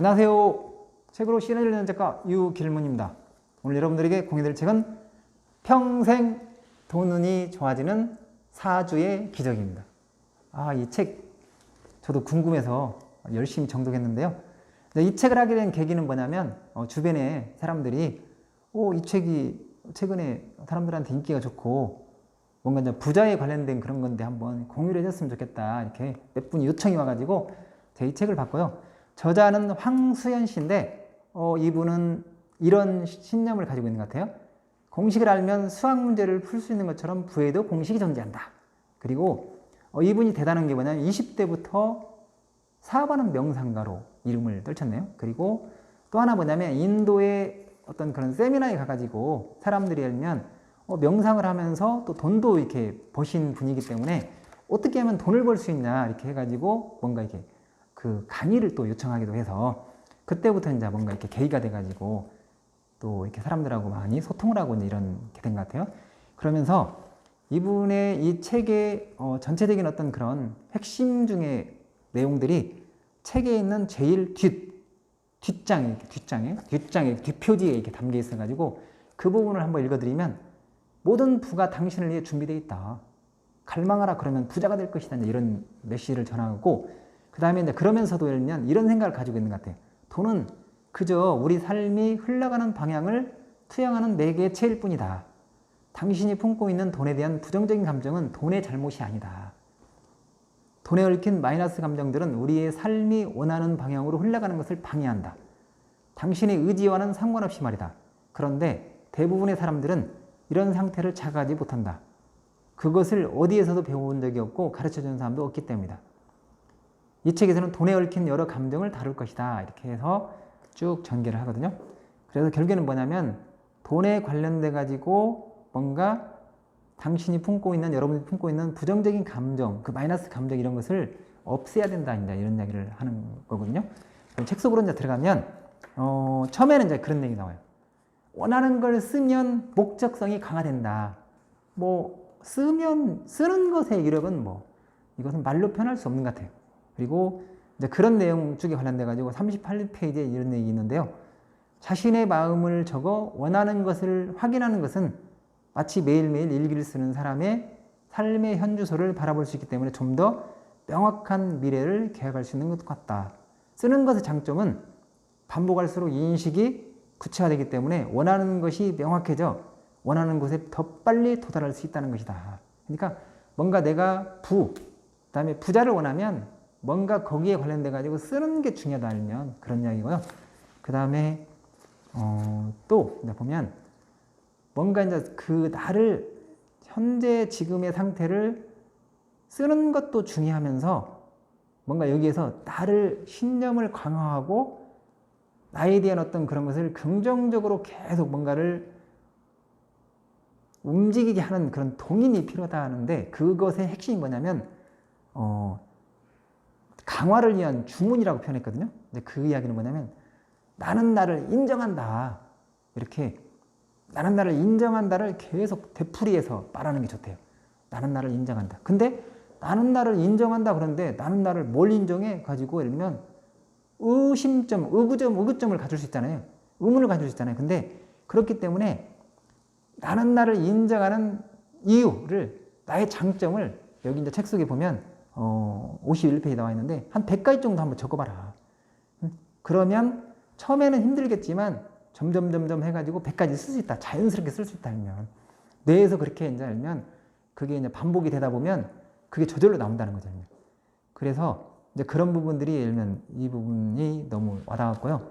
안녕하세요. 책으로 시간을 읽는 작가 유길문입니다. 오늘 여러분들에게 공유드릴 책은 평생 돈 운이 좋아지는 사주의 기적입니다. 이 책 저도 궁금해서 열심히 정독했는데요. 이 책을 하게 된 계기는 뭐냐면 주변에 사람들이 이 책이 최근에 사람들한테 인기가 좋고 뭔가 이제 부자에 관련된 그런 건데 한번 공유를 해줬으면 좋겠다, 이렇게 몇 분이 요청이 와가지고 제가 이 책을 봤고요. 저자는 황수연 씨인데 이분은 이런 신념을 가지고 있는 것 같아요. 공식을 알면 수학 문제를 풀 수 있는 것처럼 부에도 공식이 존재한다. 그리고 이분이 대단한 게 뭐냐면 20대부터 사업하는 명상가로 이름을 떨쳤네요. 그리고 또 하나 뭐냐면 인도의 어떤 그런 세미나에 가가지고 사람들이 알면 명상을 하면서 또 돈도 이렇게 버신 분이기 때문에 어떻게 하면 돈을 벌 수 있냐 이렇게 해가지고 뭔가 이렇게 그 강의를 또 요청하기도 해서 그때부터 이제 뭔가 이렇게 계기가 돼가지고 또 이렇게 사람들하고 많이 소통을 하고 이런 게 된 것 같아요. 그러면서 이분의 이 책의 전체적인 어떤 그런 핵심 중에 내용들이 책에 있는 제일 뒷장에 뒷표지에 이렇게 담겨 있어가지고 그 부분을 한번 읽어드리면 모든 부가 당신을 위해 준비되어 있다. 갈망하라 그러면 부자가 될 것이다. 이런 메시지를 전하고 그 다음에 이제 그러면서도 이런 생각을 가지고 있는 것 같아요. 돈은 그저 우리 삶이 흘러가는 방향을 투영하는 매개체일 뿐이다. 당신이 품고 있는 돈에 대한 부정적인 감정은 돈의 잘못이 아니다. 돈에 얽힌 마이너스 감정들은 우리의 삶이 원하는 방향으로 흘러가는 것을 방해한다. 당신의 의지와는 상관없이 말이다. 그런데 대부분의 사람들은 이런 상태를 자각하지 못한다. 그것을 어디에서도 배워본 적이 없고 가르쳐준 사람도 없기 때문이다. 이 책에서는 돈에 얽힌 여러 감정을 다룰 것이다. 이렇게 해서 쭉 전개를 하거든요. 그래서 결국에는 뭐냐면 돈에 관련돼 가지고 뭔가 당신이 품고 있는, 여러분이 품고 있는 부정적인 감정, 그 마이너스 감정 이런 것을 없애야 된다. 이런 이야기를 하는 거거든요. 그럼 책 속으로 이제 들어가면 처음에는 이제 그런 얘기 나와요. 원하는 걸 쓰면 목적성이 강화된다. 쓰는 것의 이력은 이것은 말로 표현할 수 없는 것 같아요. 그리고 이제 그런 내용 쪽에 관련돼 가지고 38페이지에 이런 얘기 있는데요. 자신의 마음을 적어 원하는 것을 확인하는 것은 마치 매일매일 일기를 쓰는 사람의 삶의 현주소를 바라볼 수 있기 때문에 좀 더 명확한 미래를 계획할 수 있는 것 같다. 쓰는 것의 장점은 반복할수록 인식이 구체화되기 때문에 원하는 것이 명확해져 원하는 곳에 더 빨리 도달할 수 있다는 것이다. 그러니까 뭔가 내가 그다음에 부자를 원하면 뭔가 거기에 관련돼 가지고 쓰는 게 중요하다 알면 그런 이야기고요. 그 다음에 또 보면 뭔가 이제 그 나를 현재 지금의 상태를 쓰는 것도 중요하면서 뭔가 여기에서 나를 신념을 강화하고 나에 대한 어떤 그런 것을 긍정적으로 계속 뭔가를 움직이게 하는 그런 동인이 필요하다 하는데 그것의 핵심이 뭐냐면 강화를 위한 주문이라고 표현했거든요. 근데 그 이야기는 뭐냐면 나는 나를 인정한다. 이렇게 나는 나를 인정한다를 계속 되풀이해서 말하는 게 좋대요. 나는 나를 인정한다. 근데 나는 나를 인정한다 그런데 나는 나를 뭘 인정해? 가지고 예를 들면 의구점을 가질 수 있잖아요. 의문을 가질 수 있잖아요. 근데 그렇기 때문에 나는 나를 인정하는 이유를, 나의 장점을 여기 이제 책 속에 보면 51페이지 나와 있는데 한 100가지 정도 한번 적어봐라. 그러면 처음에는 힘들겠지만 점점 해가지고 100가지 쓸 수 있다. 자연스럽게 쓸 수 있다 하면 뇌에서 그렇게 이제 알면 그게 이제 반복이 되다 보면 그게 저절로 나온다는 거죠. 그래서 이제 그런 부분들이 예를 들면 이 부분이 너무 와닿았고요.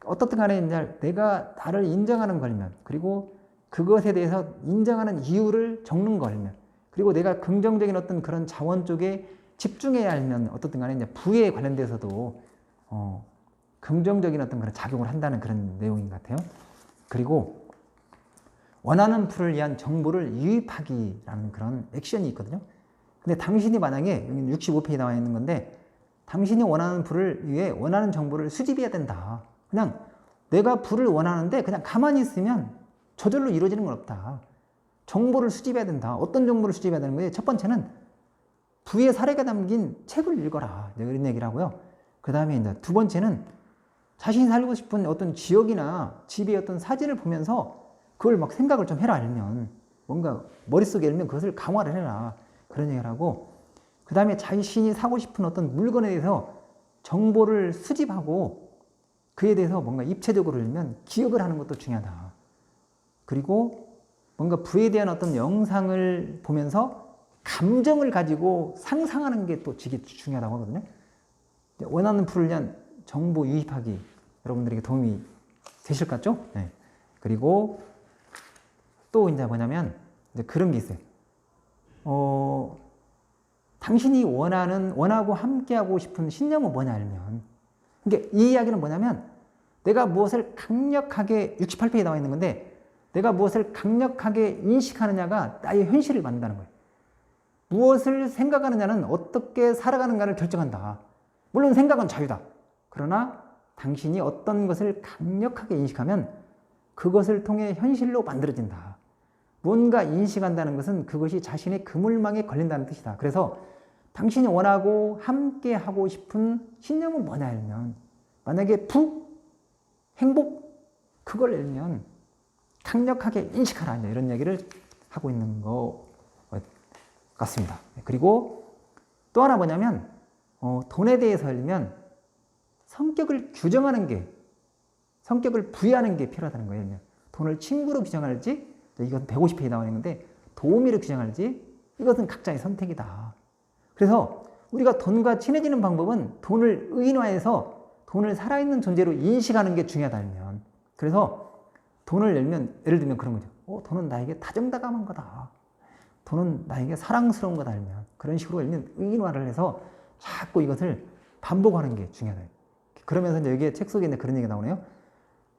어떻든 간에 이제 내가 나를 인정하는 걸면 그리고 그것에 대해서 인정하는 이유를 적는 걸면 그리고 내가 긍정적인 어떤 그런 자원 쪽에 집중해야 하면 어떻든 간에 이제 부에 관련돼서도 긍정적인 어떤 그런 작용을 한다는 그런 내용인 것 같아요. 그리고 원하는 부를 위한 정보를 유입하기라는 그런 액션이 있거든요. 근데 당신이 만약에 여기 65페이지 나와 있는 건데 당신이 원하는 부를 위해 원하는 정보를 수집해야 된다. 그냥 내가 부를 원하는데 그냥 가만히 있으면 저절로 이루어지는 건 없다. 정보를 수집해야 된다. 어떤 정보를 수집해야 되는 거예요? 첫 번째는 부의 사례가 담긴 책을 읽어라. 이런 얘기를 하고요. 그 다음에 이제 두 번째는 자신이 살고 싶은 어떤 지역이나 집의 어떤 사진을 보면서 그걸 막 생각을 좀 해라, 알면. 뭔가 머릿속에 알면 그것을 강화를 해라. 그런 얘기를 하고, 그 다음에 자신이 사고 싶은 어떤 물건에 대해서 정보를 수집하고 그에 대해서 뭔가 입체적으로 알면 기억을 하는 것도 중요하다. 그리고 뭔가 부에 대한 어떤 영상을 보면서 감정을 가지고 상상하는 게 또 되게 중요하다고 하거든요. 원하는 부를 위한 정보 유입하기, 여러분들에게 도움이 되실 것 같죠? 네. 그리고 또 이제 뭐냐면 이제 그런 게 있어요. 당신이 원하고 함께하고 싶은 신념은 뭐냐 알면, 그러니까 이 이야기는 뭐냐면 내가 무엇을 강력하게 68페이지에 나와 있는 건데, 내가 무엇을 강력하게 인식하느냐가 나의 현실을 만든다는 거예요. 무엇을 생각하느냐는 어떻게 살아가는가를 결정한다. 물론 생각은 자유다. 그러나 당신이 어떤 것을 강력하게 인식하면 그것을 통해 현실로 만들어진다. 뭔가 인식한다는 것은 그것이 자신의 그물망에 걸린다는 뜻이다. 그래서 당신이 원하고 함께 하고 싶은 신념은 뭐냐 알면, 만약에 행복, 그걸 알면 강력하게 인식하라, 이런 얘기를 하고 있는 것 같습니다. 그리고 또 하나 뭐냐면 돈에 대해서 알면 성격을 규정하는 게, 성격을 부여하는 게 필요하다는 거예요. 돈을 친구로 규정할지, 이것은 150페이지 나와 있는데 도우미로 규정할지, 이것은 각자의 선택이다. 그래서 우리가 돈과 친해지는 방법은 돈을 의인화해서 돈을 살아있는 존재로 인식하는 게 중요하다면, 그래서 돈을 예를 들면 그런 거죠. 돈은 나에게 다정다감한 거다. 돈은 나에게 사랑스러운 거다 알면, 그런 식으로 알면 의인화를 해서 자꾸 이것을 반복하는 게 중요하다. 그러면서 이제 여기에 책 속에 그런 얘기가 나오네요.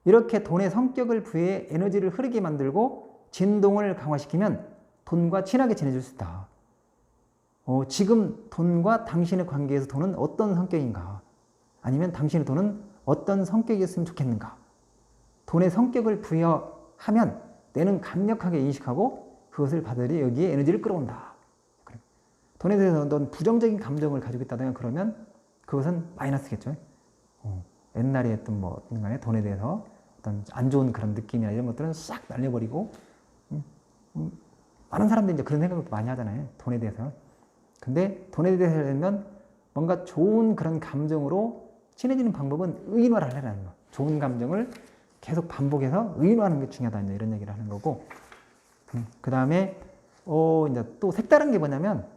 이렇게 돈의 성격을 부여해 에너지를 흐르게 만들고 진동을 강화시키면 돈과 친하게 지내줄 수 있다. 지금 돈과 당신의 관계에서 돈은 어떤 성격인가? 아니면 당신의 돈은 어떤 성격이었으면 좋겠는가? 돈의 성격을 부여하면 내는 강력하게 인식하고 그것을 받으려 여기에 에너지를 끌어온다. 돈에 대해서 어떤 부정적인 감정을 가지고 있다든가 그러면 그것은 마이너스겠죠. 옛날에 했던 어떤 간에 돈에 대해서 어떤 안 좋은 그런 느낌이나 이런 것들은 싹 날려버리고, 많은 사람들이 이제 그런 생각을 많이 하잖아요. 돈에 대해서. 근데 돈에 대해서 하려면 뭔가 좋은 그런 감정으로 친해지는 방법은 의인화를 하려는 거. 좋은 감정을 계속 반복해서 의인화하는 게 중요하다, 이런 얘기를 하는 거고. 그 다음에 이제 또 색다른 게 뭐냐면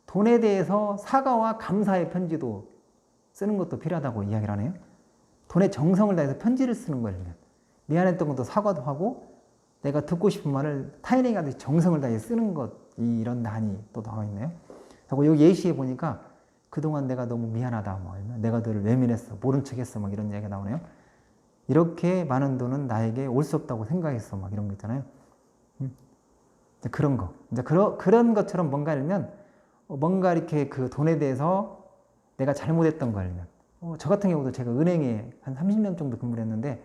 돈에 대해서 사과와 감사의 편지도 쓰는 것도 필요하다고 이야기를 하네요. 돈에 정성을 다해서 편지를 쓰는 거예요. 미안했던 것도 사과도 하고, 내가 듣고 싶은 말을 타인에게 하듯이 정성을 다해 쓰는 것, 이런 난이 또 나와 있네요. 그리고 여기 예시에 보니까 그동안 내가 너무 미안하다, 내가 너를 외면했어, 모른 척했어, 이런 얘기가 나오네요. 이렇게 많은 돈은 나에게 올 수 없다고 생각했어, 이런 거 있잖아요. 그런 거. 이제 그런 것처럼 뭔가 알면, 뭔가 이렇게 그 돈에 대해서 내가 잘못했던 거 알면, 저 같은 경우도 제가 은행에 한 30년 정도 근무를 했는데,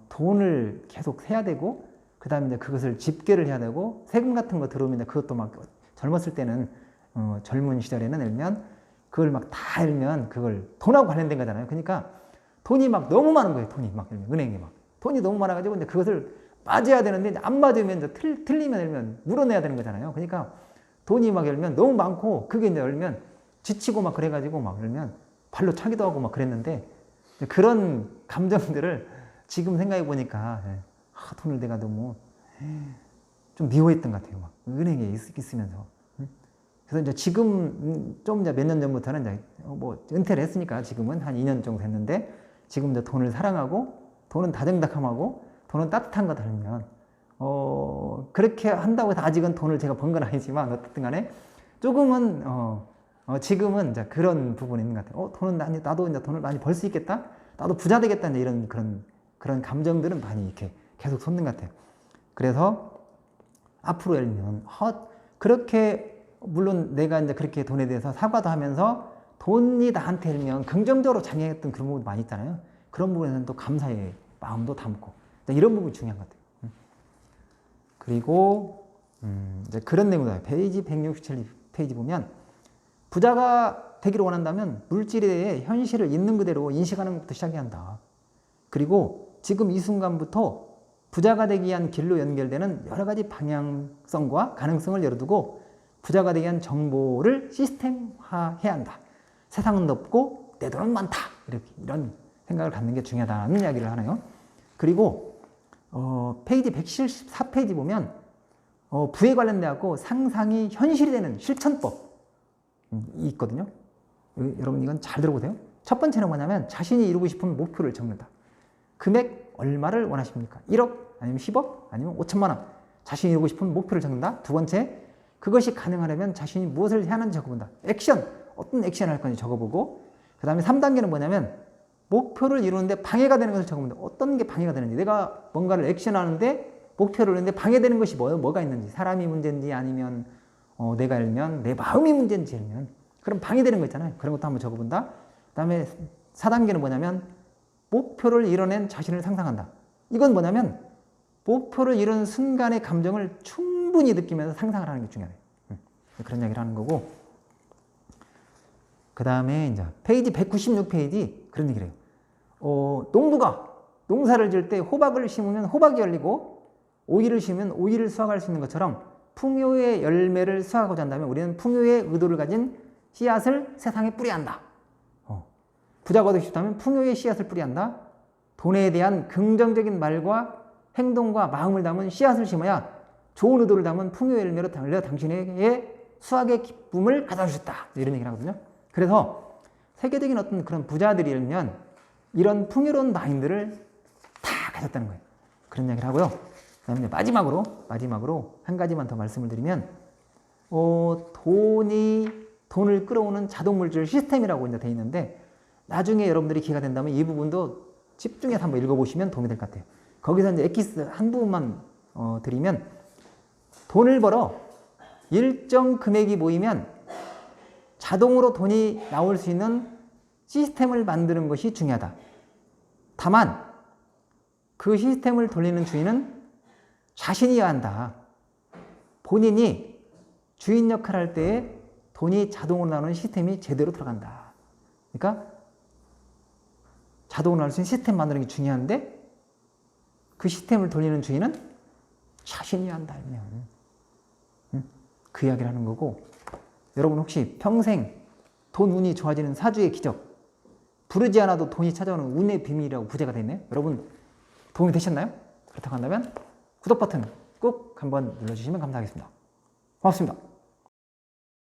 돈을 계속 세야 되고, 그 다음에 이제 그것을 집계를 해야 되고, 세금 같은 거 들어오면 그것도 막 젊었을 때는, 젊은 시절에는 알면, 그걸 막 다 알면 그걸 돈하고 관련된 거잖아요. 그러니까 돈이 막 너무 많은 거예요. 돈이 막, 은행에 막. 돈이 너무 많아가지고, 이제 그것을 맞아야 되는데, 안맞으면 이제 틀리면 알면 물어내야 되는 거잖아요. 그러니까 돈이 막 열면 너무 많고, 그게 이제 열면 지치고 막 그래가지고 막 열면 발로 차기도 하고 막 그랬는데, 그런 감정들을 지금 생각해 보니까, 돈을 내가 너무 좀 미워했던 것 같아요. 막 은행에 있으면서. 그래서 이제 지금 좀 이제 몇 년 전부터는 이제 은퇴를 했으니까 지금은 한 2년 정도 됐는데, 지금 이제 돈을 사랑하고, 돈은 다정다감하고, 돈은 따뜻한 거 달면, 그렇게 한다고 해서 아직은 돈을 제가 번 건 아니지만, 어쨌든 간에 조금은, 지금은 이제 그런 부분이 있는 것 같아요. 돈은 나도 이제 돈을 많이 벌 수 있겠다? 나도 부자 되겠다? 이제 이런 그런 감정들은 많이 이렇게 계속 솟는 것 같아요. 그래서 앞으로 예를 들면, 그렇게, 물론 내가 이제 그렇게 돈에 대해서 사과도 하면서 돈이 나한테 일면 긍정적으로 작용했던 그런 부분도 많이 있잖아요. 그런 부분에서는 또 감사의 마음도 담고, 이런 부분이 중요한 것 같아요. 그리고 이제 그런 내용도 페이지 167페이지 보면, 부자가 되기를 원한다면 물질에 대해 현실을 있는 그대로 인식하는 것부터 시작해야 한다. 그리고 지금 이 순간부터 부자가 되기 위한 길로 연결되는 여러 가지 방향성과 가능성을 열어두고 부자가 되기 위한 정보를 시스템화해야 한다. 세상은 넓고 내 돈은 많다. 이런 생각을 갖는 게 중요하다는 이야기를 하네요. 그리고 페이지 174페이지 보면 부에 관련되어 상상이 현실이 되는 실천법이 있거든요. 여러분 이건 잘 들어보세요. 첫 번째는 뭐냐면 자신이 이루고 싶은 목표를 적는다. 금액 얼마를 원하십니까? 1억? 아니면 10억? 아니면 5천만 원? 자신이 이루고 싶은 목표를 적는다. 두 번째, 그것이 가능하려면 자신이 무엇을 해야 하는지 적어본다. 액션, 어떤 액션을 할 건지 적어보고, 그 다음에 3단계는 뭐냐면 목표를 이루는데 방해가 되는 것을 적어본다. 어떤 게 방해가 되는지, 내가 뭔가를 액션하는데 목표를 이루는데 방해되는 것이 뭐가 있는지, 사람이 문제인지 아니면 내가 알면 내 마음이 문제인지 알면 그럼 방해되는 거 있잖아요. 그런 것도 한번 적어본다. 그 다음에 4단계는 뭐냐면 목표를 이뤄낸 자신을 상상한다. 이건 뭐냐면 목표를 이루는 순간의 감정을 충분히 느끼면서 상상을 하는 게 중요해요. 그런 이야기를 하는 거고, 그 다음에 이제 페이지 196페이지 그런 얘기를 해요. 농부가 농사를 지을 때 호박을 심으면 호박이 열리고 오이를 심으면 오이를 수확할 수 있는 것처럼 풍요의 열매를 수확하고자 한다면 우리는 풍요의 의도를 가진 씨앗을 세상에 뿌려야 한다. 부자가 되고 싶다면 풍요의 씨앗을 뿌려야 한다. 돈에 대한 긍정적인 말과 행동과 마음을 담은 씨앗을 심어야 좋은 의도를 담은 풍요의 열매로 달려 당신에게 수확의 기쁨을 가져주셨다. 이런 얘기를 하거든요. 그래서 세계적인 어떤 그런 부자들이면 이런 풍요로운 마인드를 다 가졌다는 거예요. 그런 얘기를 하고요. 그 다음에 마지막으로 한 가지만 더 말씀을 드리면, 돈을 끌어오는 자동물질 시스템이라고 이제 되어 있는데, 나중에 여러분들이 기회가 된다면 이 부분도 집중해서 한번 읽어보시면 도움이 될 것 같아요. 거기서 이제 엑기스 한 부분만 드리면, 돈을 벌어 일정 금액이 모이면 자동으로 돈이 나올 수 있는 시스템을 만드는 것이 중요하다. 다만 그 시스템을 돌리는 주인은 자신이어야 한다. 본인이 주인 역할을 할 때에 돈이 자동으로 나오는 시스템이 제대로 들어간다. 그러니까 자동으로 나올 수 있는 시스템 만드는 게 중요한데 그 시스템을 돌리는 주인은 자신이어야 한다. 그 이야기를 하는 거고, 여러분 혹시 평생 돈 운이 좋아지는 사주의 기적, 부르지 않아도 돈이 찾아오는 운의 비밀이라고 부제가 되어 있네요. 여러분 도움이 되셨나요? 그렇다고 한다면 구독 버튼 꼭 한번 눌러주시면 감사하겠습니다. 고맙습니다.